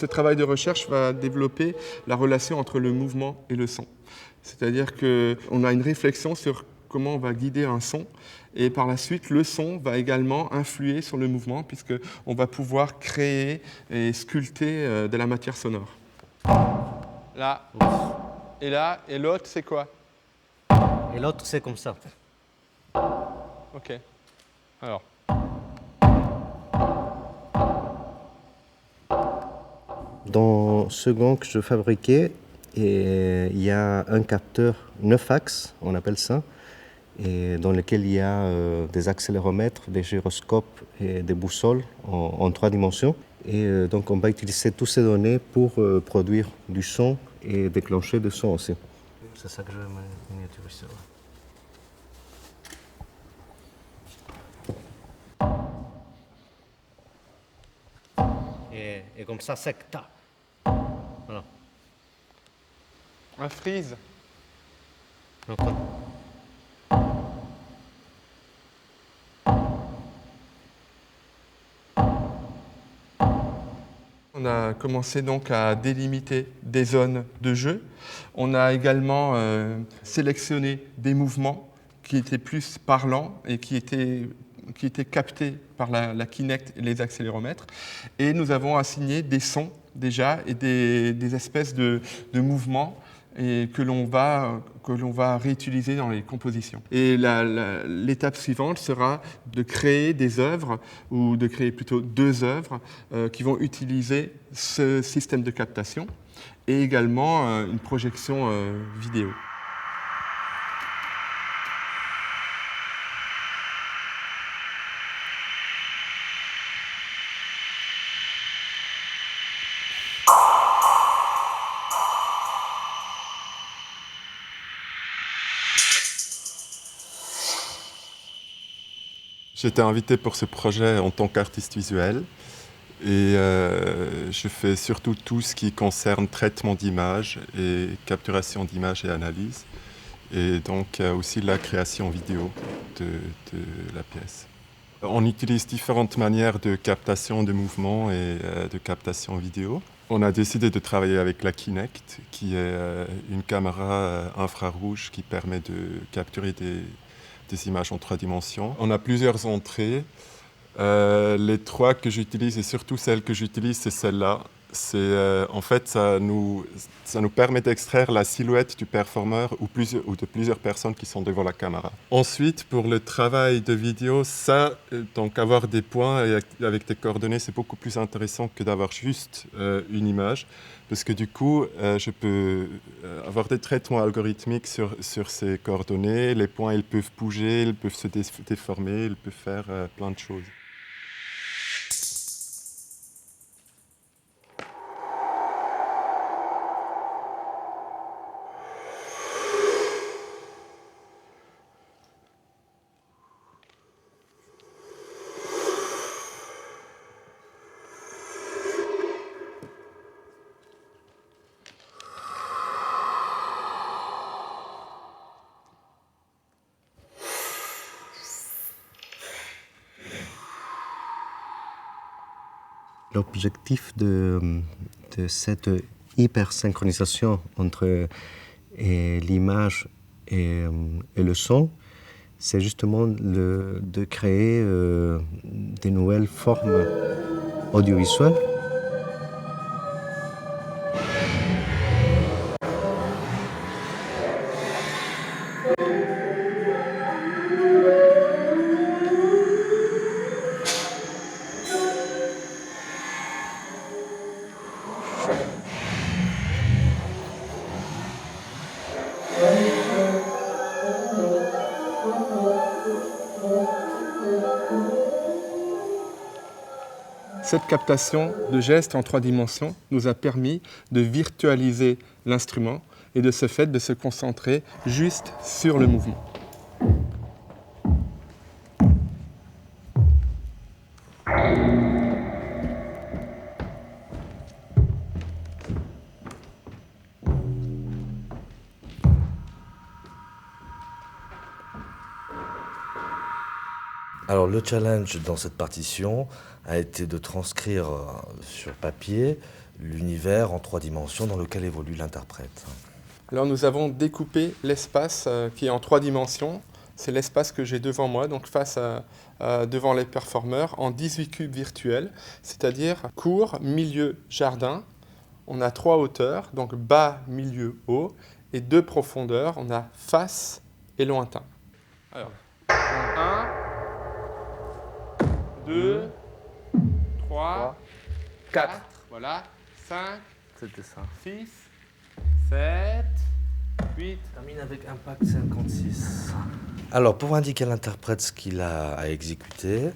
ce travail de recherche va développer la relation entre le mouvement et le son. C'est-à-dire qu'on a une réflexion sur comment on va guider un son, et par la suite, le son va également influer sur le mouvement, puisqu'on va pouvoir créer et sculpter de la matière sonore. Là, et là, et l'autre, c'est quoi? Et l'autre, c'est comme ça. Ok. Alors. Dans ce gong que je fabriquais, il y a un capteur 9 axes, on appelle ça, et dans lequel il y a des accéléromètres, des gyroscopes et des boussoles en 3 dimensions. Et donc on va utiliser toutes ces données pour produire du son et déclencher du son aussi. C'est ça que je vais miniaturiser. Et comme ça, c'est ta. Voilà. Un freeze. Donc, on a commencé donc à délimiter des zones de jeu. On a également sélectionné des mouvements qui étaient plus parlants et qui étaient captés par la Kinect et les accéléromètres. Et nous avons assigné des sons déjà et des espèces de mouvements et que l'on va réutiliser dans les compositions. Et l'étape suivante sera de créer des œuvres, ou de créer plutôt 2 œuvres qui vont utiliser ce système de captation, et également une projection vidéo. J'étais invité pour ce projet en tant qu'artiste visuel et je fais surtout tout ce qui concerne traitement d'images et capturation d'images et analyse, et donc aussi la création vidéo de la pièce. On utilise différentes manières de captation de mouvement et de captation vidéo. On a décidé de travailler avec la Kinect, qui est une caméra infrarouge qui permet de capturer des images en 3 dimensions. On a plusieurs entrées. Les 3 que j'utilise, et surtout celle que j'utilise, c'est celle-là. En fait, ça nous permet d'extraire la silhouette du performeur ou de plusieurs personnes qui sont devant la caméra. Ensuite, pour le travail de vidéo, donc avoir des points avec des coordonnées, c'est beaucoup plus intéressant que d'avoir juste une image, parce que du coup, je peux avoir des traitements algorithmiques sur ces coordonnées. Les points, ils peuvent bouger, ils peuvent se déformer, ils peuvent faire plein de choses. l'objectif de cette hypersynchronisation entre l'image et le son, c'est justement de créer des nouvelles formes audiovisuelles. Cette captation de gestes en 3 dimensions nous a permis de virtualiser l'instrument et de ce fait de se concentrer juste sur le mouvement. Alors le challenge dans cette partition a été de transcrire sur papier l'univers en 3 dimensions dans lequel évolue l'interprète. Alors nous avons découpé l'espace qui est en 3 dimensions. C'est l'espace que j'ai devant moi, donc devant les performeurs, en 18 cubes virtuels, c'est-à-dire cour, milieu, jardin. On a 3 hauteurs, donc bas, milieu, haut, et 2 profondeurs. On a face et lointain. Alors, 1, 2, 3, 4, voilà, 5, C'était ça. 6, 7, 8. Termine avec impact 56. Alors, pour indiquer à l'interprète ce qu'il a à exécuter,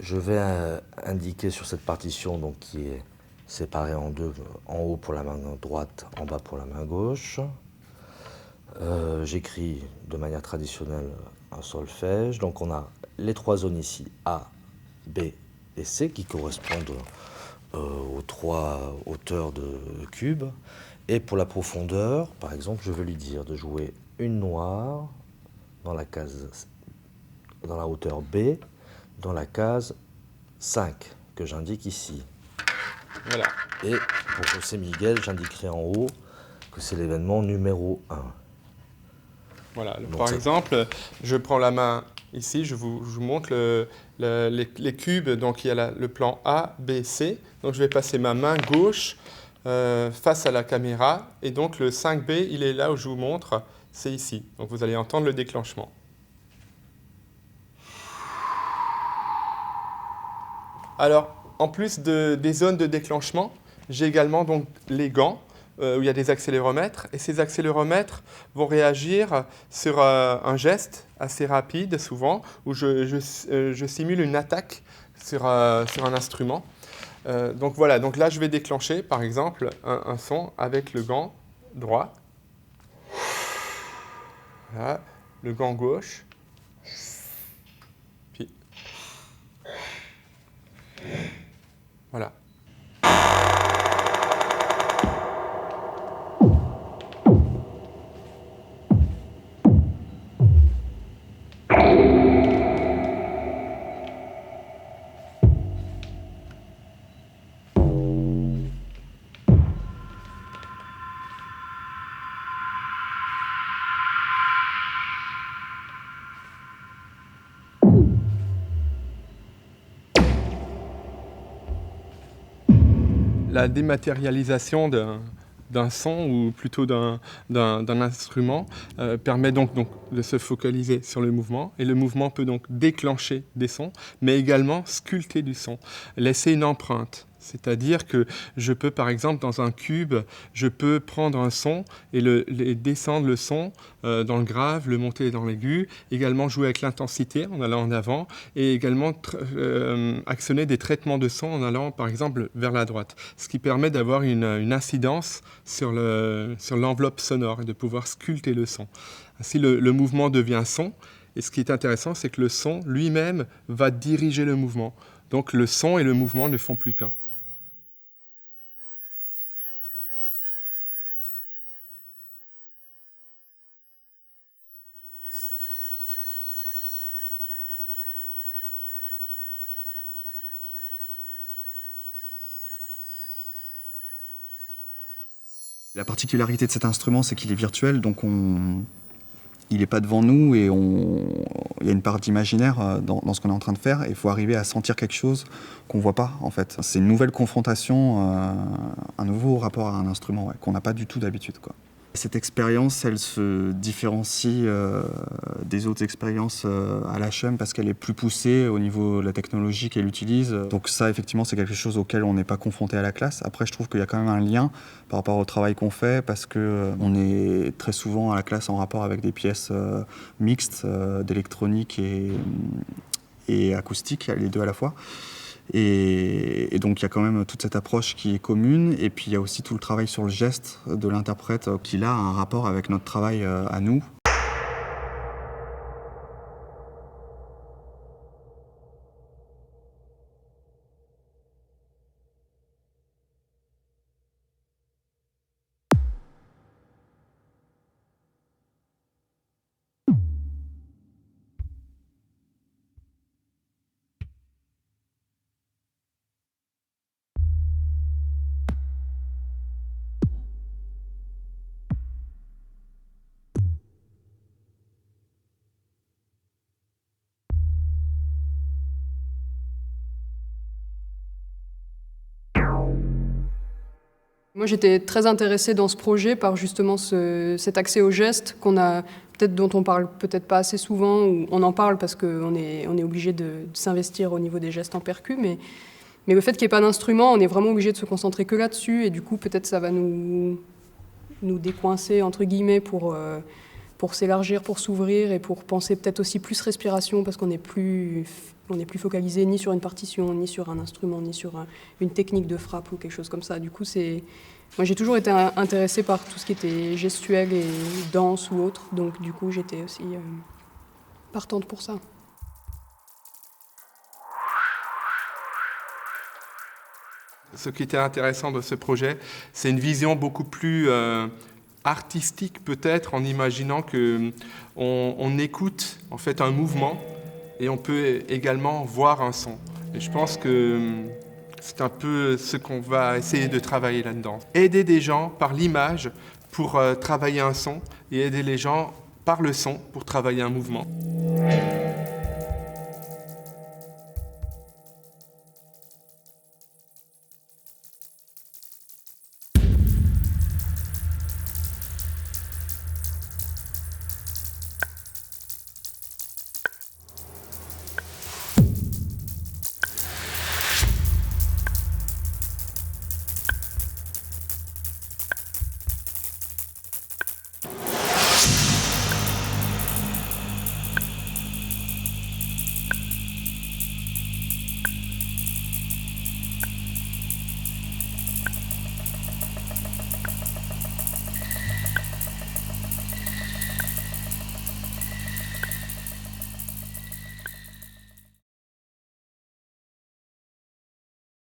je vais indiquer sur cette partition donc, qui est séparée en 2, en haut pour la main droite, en bas pour la main gauche. J'écris de manière traditionnelle un solfège. Donc, on a les 3 zones ici, A, B et C, qui correspondent aux 3 hauteurs de cubes. Et pour la profondeur, par exemple, je veux lui dire de jouer une noire dans la hauteur B, dans la case 5, que j'indique ici. Voilà. Et pour José Miguel, j'indiquerai en haut que c'est l'événement numéro 1. Voilà. Donc par exemple, je prends la main ici, je vous montre les cubes. Donc il y a le plan A, B, C. Donc je vais passer ma main gauche face à la caméra. Et donc le 5B, il est là où je vous montre, c'est ici. Donc vous allez entendre le déclenchement. Alors, en plus des zones de déclenchement, j'ai également donc les gants où il y a des accéléromètres. Et ces accéléromètres vont réagir sur un geste assez rapide, souvent, où je simule une attaque sur un instrument. Donc voilà, donc là je vais déclencher par exemple un son avec le gant droit. Voilà, le gant gauche. Puis voilà. La dématérialisation d'un son ou plutôt d'un instrument permet donc de se focaliser sur le mouvement et le mouvement peut donc déclencher des sons mais également sculpter du son, laisser une empreinte. C'est-à-dire que je peux, par exemple, dans un cube, je peux prendre un son et descendre le son dans le grave, le monter dans l'aigu, également jouer avec l'intensité en allant en avant et également actionner des traitements de son en allant, par exemple, vers la droite. Ce qui permet d'avoir une incidence sur l'enveloppe sonore et de pouvoir sculpter le son. Ainsi, le mouvement devient son. Et ce qui est intéressant, c'est que le son lui-même va diriger le mouvement. Donc le son et le mouvement ne font plus qu'un. La particularité de cet instrument, c'est qu'il est virtuel, donc il n'est pas devant nous et il y a une part d'imaginaire dans ce qu'on est en train de faire et il faut arriver à sentir quelque chose qu'on ne voit pas en fait. C'est une nouvelle confrontation, un nouveau rapport à un instrument qu'on n'a pas du tout d'habitude, quoi. Cette expérience, elle se différencie des autres expériences à l'HM parce qu'elle est plus poussée au niveau de la technologie qu'elle utilise. Donc ça, effectivement, c'est quelque chose auquel on n'est pas confronté à la classe. Après, je trouve qu'il y a quand même un lien par rapport au travail qu'on fait parce qu'on est très souvent à la classe en rapport avec des pièces mixtes, d'électronique et acoustique, les deux à la fois. Et donc il y a quand même toute cette approche qui est commune et puis il y a aussi tout le travail sur le geste de l'interprète qui là a un rapport avec notre travail à nous. Moi, j'étais très intéressée dans ce projet par justement cet accès aux gestes dont on parle peut-être pas assez souvent, ou on en parle parce qu'on est obligé de s'investir au niveau des gestes en percu, mais le fait qu'il n'y ait pas d'instrument, on est vraiment obligé de se concentrer que là-dessus, et du coup, peut-être ça va nous décoincer, entre guillemets, pour s'élargir, pour s'ouvrir, et pour penser peut-être aussi plus respiration, parce qu'on n'est plus focalisé ni sur une partition, ni sur un instrument, ni sur une technique de frappe ou quelque chose comme ça. Du coup, moi, j'ai toujours été intéressée par tout ce qui était gestuel et danse ou autre, donc du coup, j'étais aussi partante pour ça. Ce qui était intéressant de ce projet, c'est une vision beaucoup plus artistique peut-être, en imaginant qu'on écoute en fait un mouvement et on peut également voir un son. Et je pense que c'est un peu ce qu'on va essayer de travailler là-dedans. Aider des gens par l'image pour travailler un son et aider les gens par le son pour travailler un mouvement.